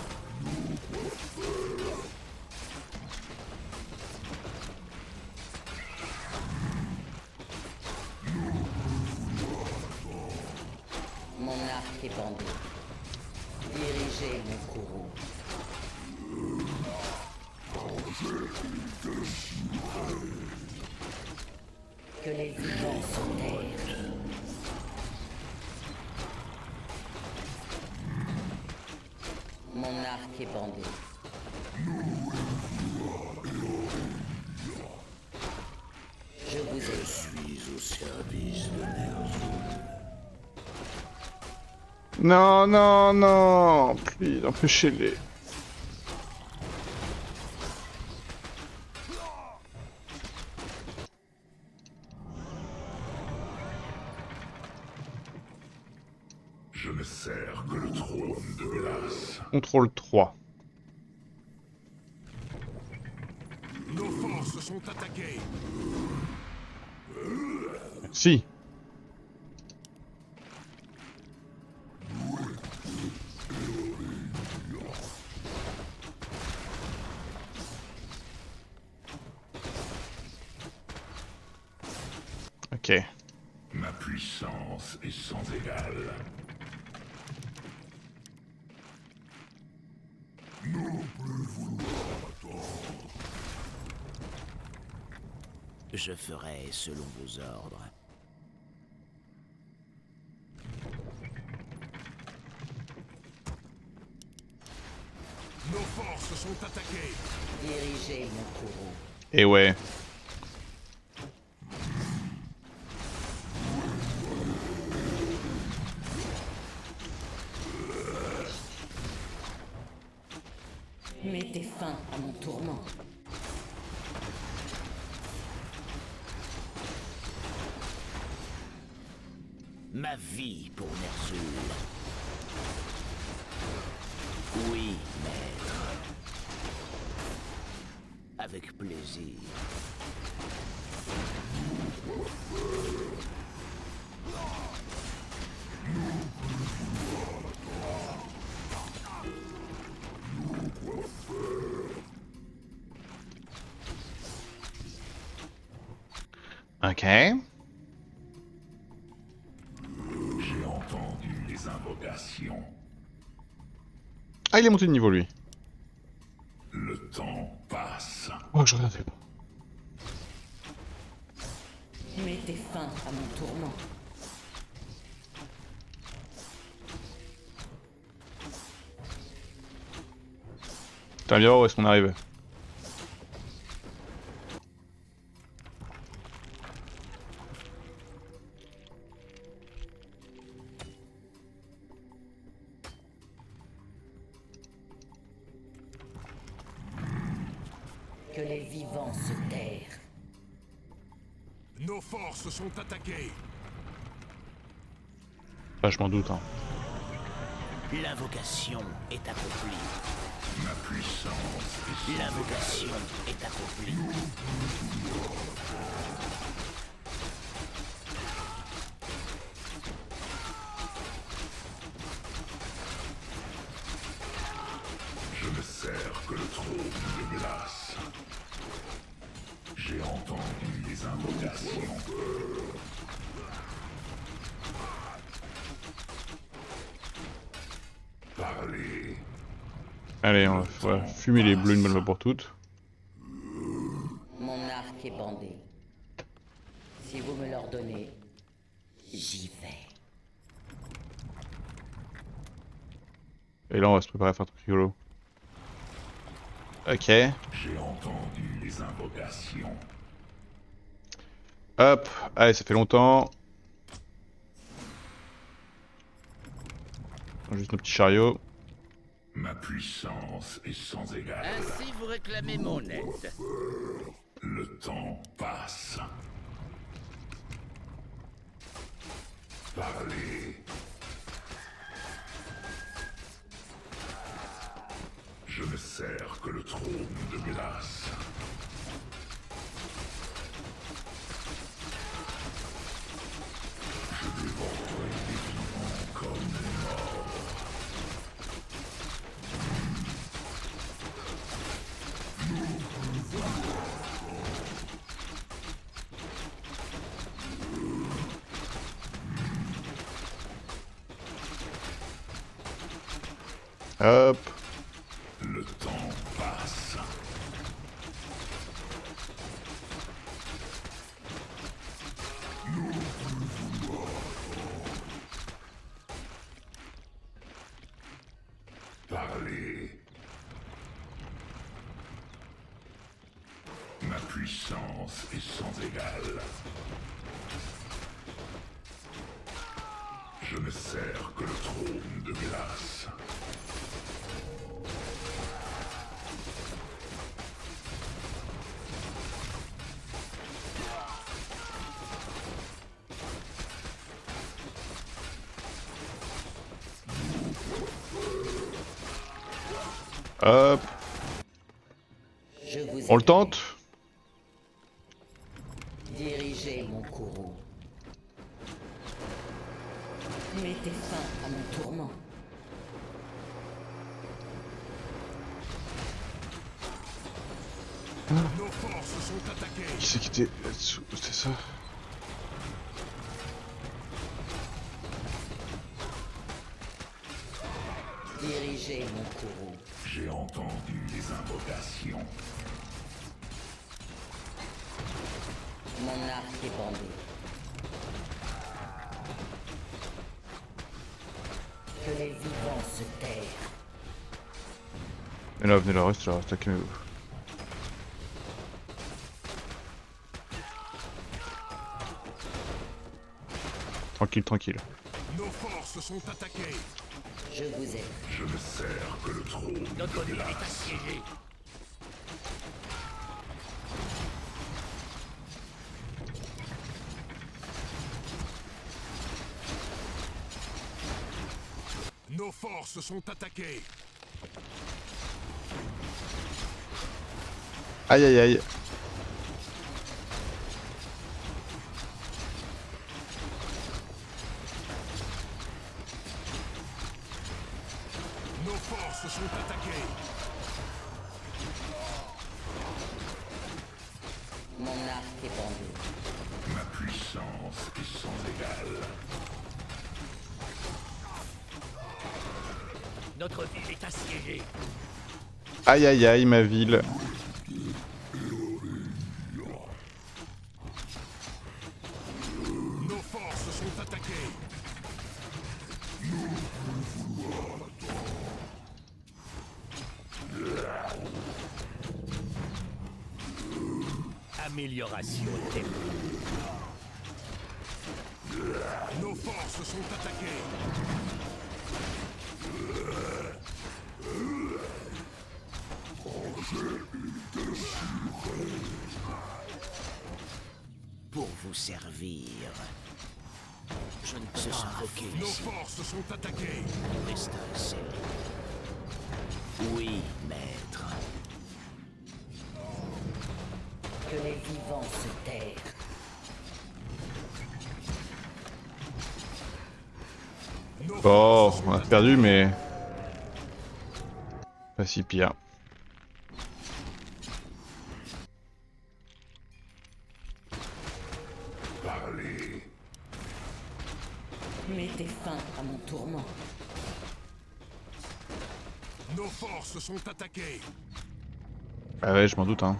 Mon arc est bandé. Dirigez mon courroux. Que les vivants se taisent. Mon arc est bandé. Je vous ai. Je suis au service de Ner'zhul. Non, non, non. Please, empêchez-les. Je ne sers que le trône de glace. Contrôle 3. Nos forces sont attaquées. Si. Ok. Ma puissance est sans égale. Je ferai selon vos ordres. Nos forces sont attaquées. Dirigez mon courroux. Et ouais. Mettez fin à mon tourment. Ma vie pour Ner'zhul. Oui, maître. Avec plaisir. Ok. J'ai entendu les invocations. Ah, il est monté de niveau lui. Le temps passe. Oh, je regardais pas. Mettez fin à mon tourment. T'as bien voir où est-ce qu'on arrive. Que les vivants se terrent. Nos forces sont attaquées. Bah, je m'en doute, hein. L'invocation est accomplie. Ma puissance est L'invocation est accomplie. Je ne sers que le trône de glace. J'ai entendu les invocations. Parlez. Allez, on va fumer les bleus une bonne fois pour toutes. Mon arc est bandé. Si vous me l'ordonnez, j'y vais. Et là, on va se préparer à faire un truc rigolo. Ok. J'ai entendu les invocations. Hop. Allez, ça fait longtemps. Juste nos petits chariots. Ma puissance est sans égal. Ainsi vous réclamez mon aide. Le temps passe. Parlez. Je ne sers que le trône de glace. Je dévorerai les vivants comme les morts. Hop. Le temps passe. Parlez. Ma puissance est sans égal. Je ne sers que le trône de glace. Hop. Je vous On le ai tente. dirigé mon courroux. Mettez fin à mon tourment. Nos forces sont attaquées. Qui c'est qui était là-dessous? C'était ça? Dirigez mon courroux. J'ai entendu les invocations. Mon arc est bandé. Que les vivants se terrent. Venez là, reste là, calmez-vous. Tranquille, tranquille. Nos forces sont attaquées. Je vous aide. Je ne sers que le trône Notre de ville est glace. assiégée. Nos forces sont attaquées. Aïe aïe aïe. Nos forces sont attaquées. Mon arc est pendu. Ma puissance est sans égale. Notre ville est assiégée. Aïe aïe aïe, ma ville. Nos forces sont attaquées. Amélioration technique. Nos forces sont attaquées. Pour vous servir. Je ne peux pas invoquer Nos ici. forces sont attaquées. Reste un scellé. Oui, maître. Que les vivants se tairent. Nos Bon, forces on sont a perdu, mais pas si pire. Parlez. Mettez fin à mon tourment. Nos forces sont attaquées. Ah ouais, je m'en doute, hein.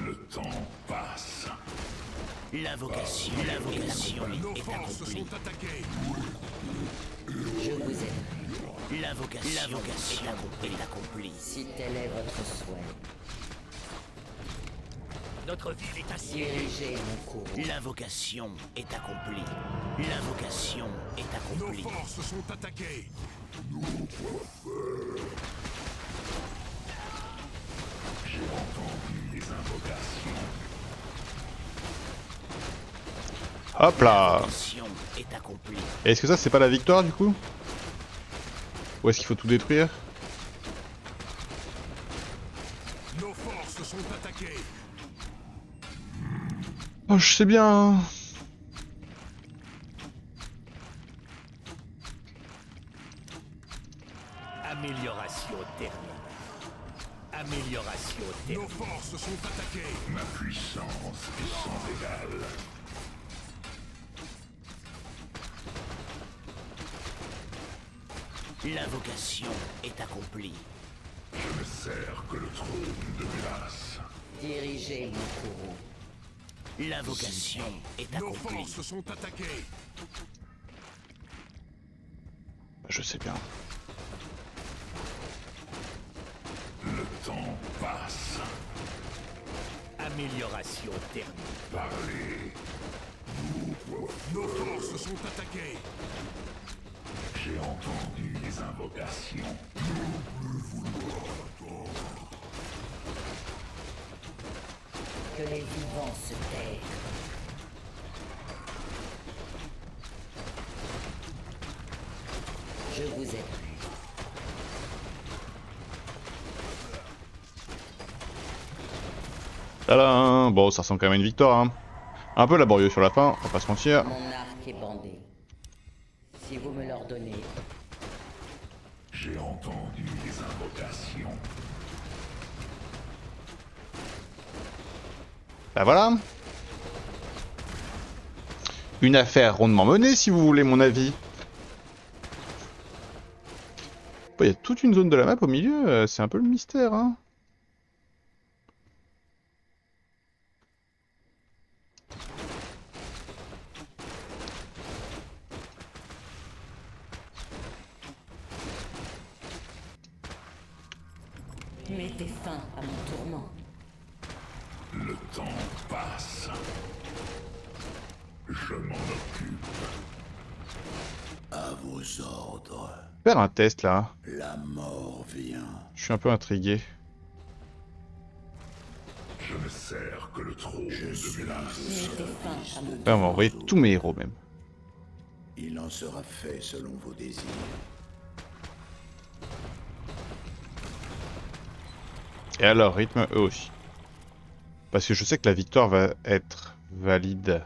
Le temps passe. L'invocation Nos est forces accomplie. sont attaquées. Je vous aiderai. L'invocation est accomplie. Si tel est votre souhait, Notre ville est assiégée. dirigez mon courroux. L'invocation est accomplie. L'invocation est Nos accomplie. forces sont attaquées. J'ai entendu les invocations. Hop là. L'invocation est accomplie. Est-ce que ça, c'est pas la victoire, du coup? Ou est-ce qu'il faut tout détruire? Nos forces sont attaquées. Oh, je sais bien, hein. Amélioration terminée. Amélioration terminée. Nos forces sont attaquées. Ma puissance est sans égale. L'invocation est accomplie. Je ne sers que le trône de glace. Dirigez mon courroux. L'invocation est Nos accomplie. forces sont attaquées. Je sais bien. Le temps passe. Amélioration terminée. Parlez. Nos forces sont attaquées. J'ai entendu les invocations. Que les vivants se tairent. Je vous aiderai. Tadam. Bon, ça ressemble quand même à une victoire, hein. Un peu laborieux sur la fin, on va pas se mentir. Mon arc est bandé. Si vous me l'ordonnez, J'ai entendu les invocations. Bah voilà. Une affaire rondement menée, si vous voulez mon avis. Bon, il y a toute une zone de la map au milieu, c'est un peu le mystère, hein. mettez fin à mon tourment. Le temps passe. Je m'en occupe. À vos ordres, Faire un test là. la mort vient. Je suis un peu intrigué. Je ne sers que le trône de Mélas. Tu étais fin à mon Là, on va envoyer tous mes héros même. Il en sera fait selon vos désirs. Et alors, rythme eux aussi. Parce que je sais que la victoire va être valide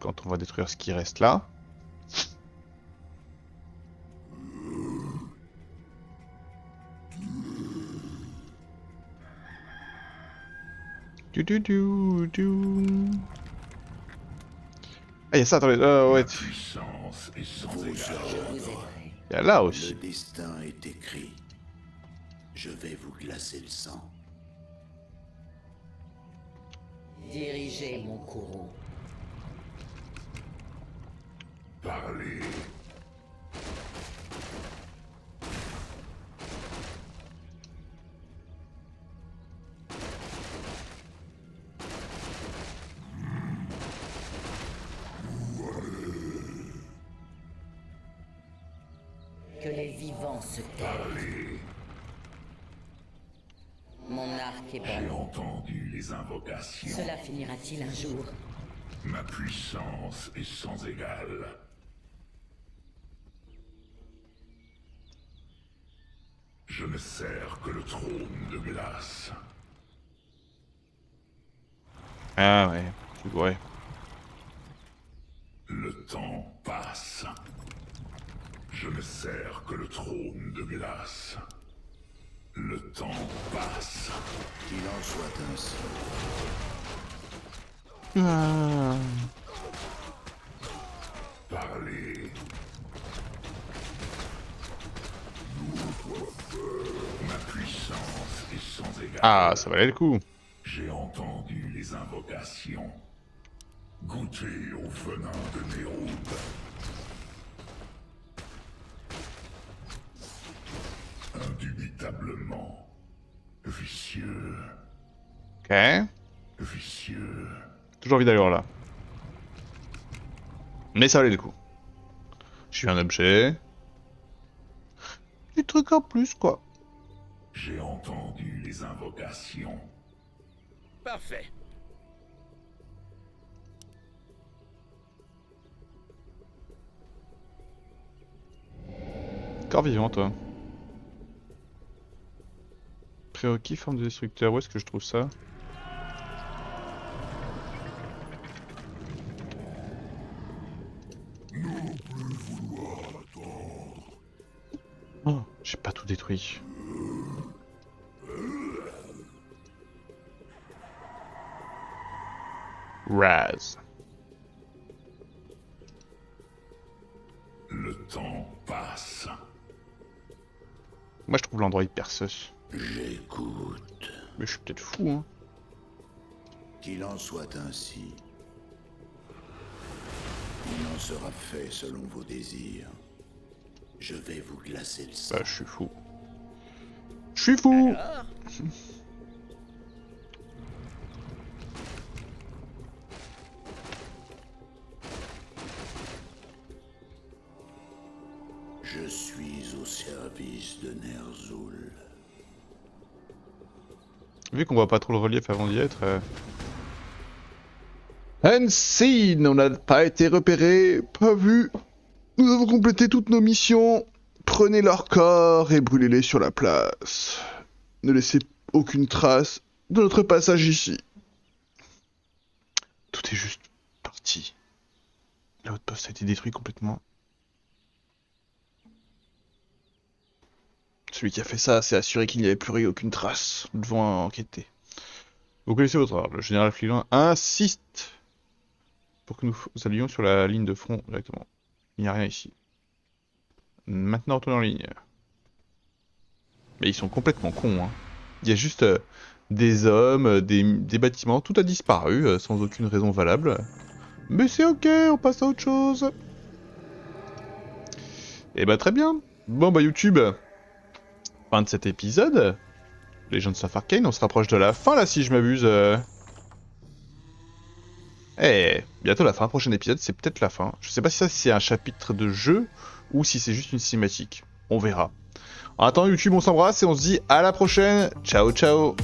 quand on va détruire ce qui reste là. Ah, il y a ça, attendez. Ouais. Puissance est sans Je égale. vous aiderai. Il y a là Le aussi. destin est écrit. Je vais vous glacer le sang. Dirigez mon courroux. Parlez. Que les vivants se taisent. Mon arc est J'ai bon. entendu les invocations. Cela finira-t-il un jour? Ma puissance est sans égale. Je ne sers que le trône de glace. Ah ouais, ouais. Le temps passe. Je ne sers que le trône de glace. Le temps passe. Qu'il en soit ainsi. Ah. Parlez. Ma puissance est sans égale. Ah, ça valait le coup. J'ai entendu les invocations. Goûtez au venin de Néroud. Indubitablement vicieux, Ok. vicieux. Toujours envie d'aller voir là. Mais ça valait le coup. J'ai eu un objet. Des trucs en plus, quoi. J'ai entendu les invocations. Parfait. Corps vivant, toi. Prérequis, forme de destructeur. Où est-ce que je trouve ça? Oh, j'ai pas tout détruit. Raz. Le temps passe. Moi je trouve l'endroit hyper sus. J'écoute. Mais je suis peut-être fou, hein. Qu'il en soit ainsi. Il en sera fait selon vos désirs. Je vais vous glacer le sang. Bah je suis fou. Je suis fou. Alors, Je suis au service de Ner'zhul. Vu qu'on voit pas trop le relief avant d'y être... Unseen, on n'a pas été repéré, pas vu. Nous avons complété toutes nos missions. Prenez leur corps et brûlez-les sur la place. Ne laissez aucune trace de notre passage ici. Tout est juste parti. L'outpost a été détruit complètement. Celui qui a fait ça s'est assuré qu'il n'y avait plus aucune trace devant enquêter. Vous connaissez votre ordre. Le général Flilan insiste pour que nous allions sur la ligne de front directement. Il n'y a rien ici. Maintenant, retournez en ligne. Mais ils sont complètement cons, hein. Il y a juste des hommes, des bâtiments, tout a disparu sans aucune raison valable. Mais c'est ok, on passe à autre chose. Et bah très bien. Bon bah YouTube, fin de cet épisode. Legends of Arcane, on se rapproche de la fin là si je m'abuse. Eh, bientôt la fin, prochain épisode, c'est peut-être la fin. Je sais pas si ça c'est un chapitre de jeu ou si c'est juste une cinématique. On verra. En attendant YouTube, on s'embrasse et on se dit à la prochaine. Ciao ciao.